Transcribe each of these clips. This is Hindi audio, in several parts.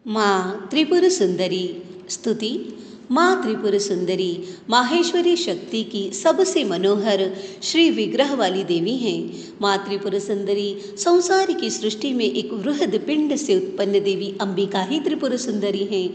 माँ त्रिपुर सुंदरी स्तुति। माँ त्रिपुर सुंदरी माहेश्वरी शक्ति की सबसे मनोहर श्री विग्रह वाली देवी हैं। माँ त्रिपुर सुंदरी संसार की सृष्टि में एक वृहद पिंड से उत्पन्न देवी अंबिका ही त्रिपुर सुंदरी हैं।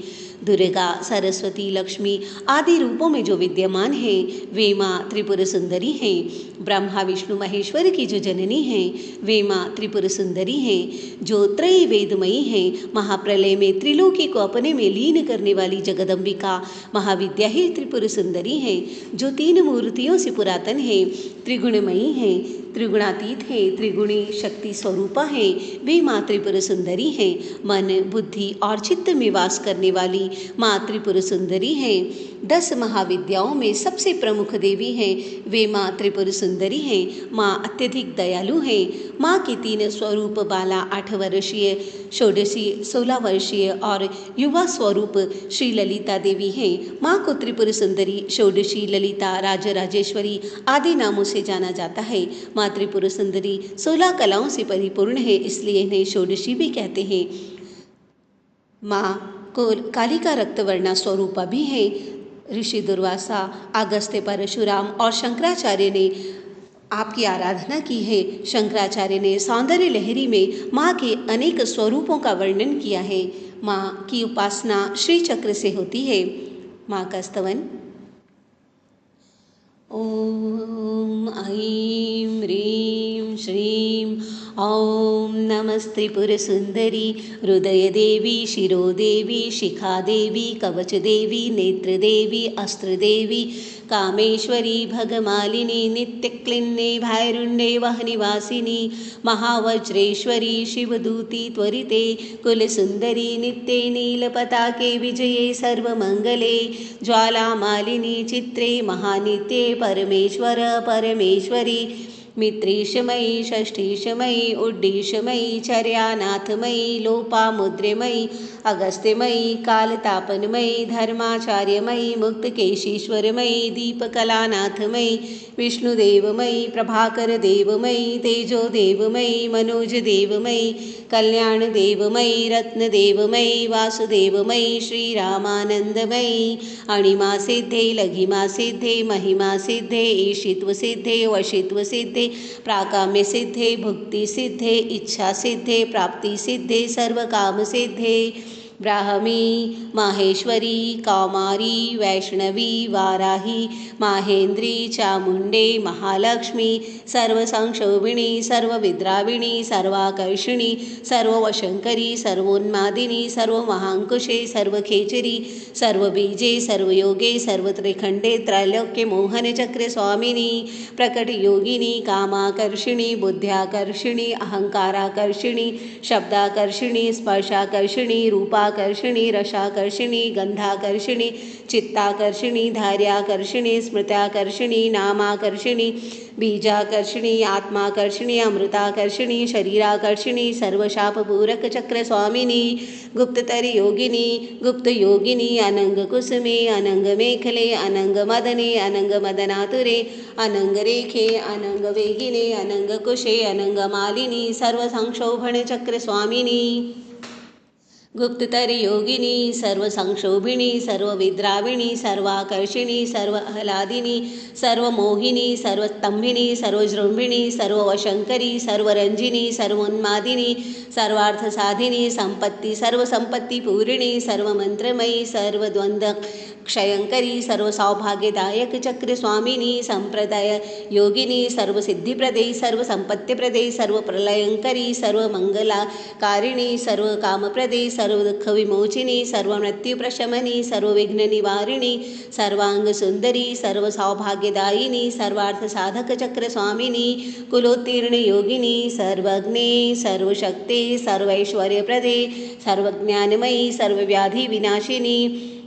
दुर्गा, सरस्वती, लक्ष्मी आदि रूपों में जो विद्यमान हैं वे माँ त्रिपुर सुंदरी हैं। ब्रह्मा विष्णु महेश्वर की जो जननी हैं वे माँ त्रिपुर सुंदरी हैं। जो त्रय वेदमयी हैं, महाप्रलय में त्रिलोकी को अपने में लीन करने वाली जगदम्बिका महाविद्या ही त्रिपुर सुंदरी हैं। जो तीन मूर्तियों से पुरातन है, त्रिगुणमयी हैं, त्रिगुणातीत है, त्रिगुणी शक्ति स्वरूपा है, वे माँ त्रिपुर सुंदरी हैं। मन, बुद्धि और चित्त में वास करने वाली माँ त्रिपुर सुंदरी हैं। 10 महाविद्याओं में सबसे प्रमुख देवी हैं वे माँ त्रिपुर सुंदरी हैं। माँ अत्यधिक दयालु हैं। माँ के 3 स्वरूप बाला 8 वर्षीय, षोडशी 16 वर्षीय और युवा स्वरूप श्री ललिता देवी हैं। माँ को त्रिपुर सुंदरी, षोडशी, ललिता, राजराजेश्वरी आदि नामों से जाना जाता है। माँ त्रिपुर सुंदरी 16 कलाओं से परिपूर्ण है, इसलिए इन्हें षोडशी भी कहते हैं। माँ को कालिका रक्तवर्णा स्वरूपा भी है। ऋषि दुर्वासा, अगस्त्य, परशुराम और शंकराचार्य ने आपकी आराधना की है। शंकराचार्य ने सौंदर्य लहरी में माँ के अनेक स्वरूपों का वर्णन किया है। माँ की उपासना श्री चक्र से होती है। माँ का स्तवन ओम ऐं ह्रीं श्रीं ॐ नमस्त्रिपुर सुंदरी हृदयदेवी, शिरोदेवी, शिखादेवी, कवचदेवी, नेत्रदेवी, अस्त्रदेवी, कामेश्वरी, भगमालिनी, नित्यक्लिन्ने, भैरुण्डे वहनिवासिनी, महावज्रेश्वरी, शिवदूती त्वरिते, कुलसुंदरी, नित्ये नीलपताके विजये सर्वमङ्गले, ज्वालामालिनी, चित्रे महानित्ये, परमेश्वर परमेश्वरी, मित्रीशमयी, षष्ठीशमयी, उड्डीशमयी, चर्यानाथमयी, लोपामुद्रमयी, अगस्त्यमयी, कालतापनमयी, धर्माचार्यमयी, मुक्तकेशीश्वरमयी, दीपकलानाथमयी, विष्णुदेवमयी, प्रभाकरदेवमयी, तेजोदेवमयी, मनोजदेवमयी, कल्याणदेवमयी, रत्नदेवमयी, वासुदेवमयी, श्रीरामानंदमयी, अणिमा सिद्धे, लघिमा सिद्धे, महिमा सिद्धे, ईशित्व सिद्धे, वशित्व सिद्धे, प्राकाम्य सिद्धे, भुक्ति सिद्धे, इच्छा सिद्धे, प्राप्ति सिद्धे, सर्वकाम सिद्धे, ब्राह्मी, माहेश्वरी, कौमारी, वैष्णवी, वाराही, माहेंद्री, चामुंडे, महालक्ष्मी, सर्वसंक्षोभिणी, सर्वविद्राविणी, सर्वाकर्षिणी, सर्ववशंकरी, सर्वोन्मादिनी, सर्वमहांकुशे, सर्वखेचरी, सर्वबीजे, सर्वयोगे, सर्वत्रिखंडे, त्रैलोक्य मोहन चक्र स्वामिनी, प्रकट योगिनी, कामाकर्षिणी, बुद्ध्याकर्षिणी, अहंकाराकर्षिणी, शब्दाकर्षिणी, स्पर्शाकर्षिणी, रूपाकर्षिणी, रसाकर्षिणी, गंधाकर्षिणी, चित्ताकर्षिणी, धैर्याकर्षिणी, स्मृत्याकर्षिणी, नामाकर्षिणी, बीजाकर्षिणी, आत्माकर्षिणी, अमृताकर्षिणी, शरीराकर्षिणी, सर्वशापपूरक चक्र स्वामिनी, गुप्ततर योगिनी, गुप्त योगिनी, अनंग कुसुमे, अनंग मेखले, अनंग मदने, अनंग मदनातुरे, अनंग रेखे, अनंग वेगिने, अनंग कुशे, अनंग मालिनी, सर्व संक्षोभण चक्र स्वामिनी, गुप्ततर योगिनी, सर्व संक्षोभिणी, सर्व विद्राविणी, सर्वाकर्षिणी, सर्व आह्लादिनी, सर्व मोहिनी, सर्वस्तंभिनी, सर्वजृंभिणी, सर्ववशंकरी, सर्वरंजिनी, सर्वोन्मादिनी, सर्वार्थ साधिनी, संपत्ति, सर्व संपत्ति पूरिणी, सर्व मंत्रमयी, सर्वद्वंद्व क्षयंकरी, सर्व सौभाग्यदायक चक्र स्वामिनी, संप्रदाय योगिनी, सर्व सिद्धिप्रदे, सर्व संपत्तिप्रदे, सर्व प्रलयंकरी, सर्व मंगलाकारिणी, सर्व कामप्रदे, सर्व दुःख विमोचिनी, सर्व मृत्यु प्रशमनी, सर्व विघ्न निवारिणी, सर्वांग सुंदरी, सर्व सौभाग्यदायिनी, सर्वार्थ साधक चक्र स्वामिनी, कुलोत्तीर्ण योगिनी, सर्वज्ञे, सर्वशक्ते, सर्वैश्वर्यप्रदे, सर्वज्ञानमयी, सर्वव्याधि विनाशिनी,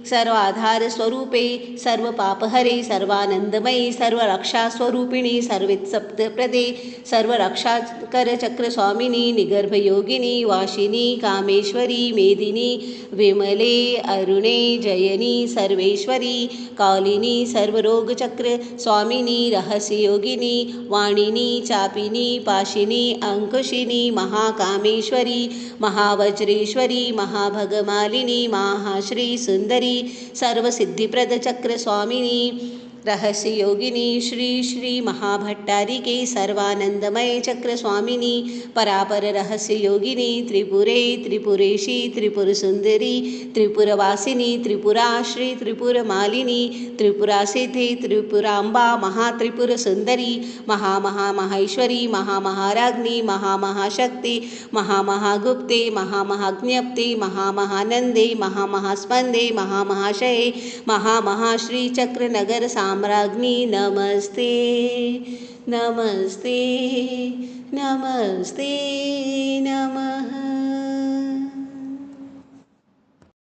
सर्वाधार स्वरूपे सर्व पापहरे सर्वानंदमयी सर्व रक्षा स्वरूपिणी सर्वेत्सप्तप्रदे सर्व रक्षाकर चक्र स्वामिनी निगर्भ योगिनी वाशिनी कामेश्वरी मेदिनी विमले अरुणे जयनी सर्वेश्वरी कालिनी सर्वरोगचक्र स्वामिनी रहस्ययोगिनी वाणिनी चापिनी पाशिनी अंकुशिनी महाकामेश्वरी महावज्रेश्वरी महाभगमालिनी महाश्री सुंदरी सर्वसिद्धिप्रद चक्र स्वामिनी रहस्य योगिनी श्री श्री महाभट्टारिके सर्वानंदमय चक्र स्वामिनी परापर रहस्य योगिनी त्रिपुरे त्रिपुरेशी त्रिपुर सुंदरी त्रिपुरवासिनी त्रिपुरा श्री त्रिपुर मालिनी त्रिपुरासिथे त्रिपुरांबा महात्रिपुर सुंदरी महामहामहेश्वरी महामहाराज्ञी महामहाशक्ती महामहागुप्ते महामहाज्ञप्ते महामहानंदे महामहास्पंदे महामहाशये महामहाश्री चक्रनगर साम्राज्ञी नमस्ते नमस्ते नमस्ते नमः।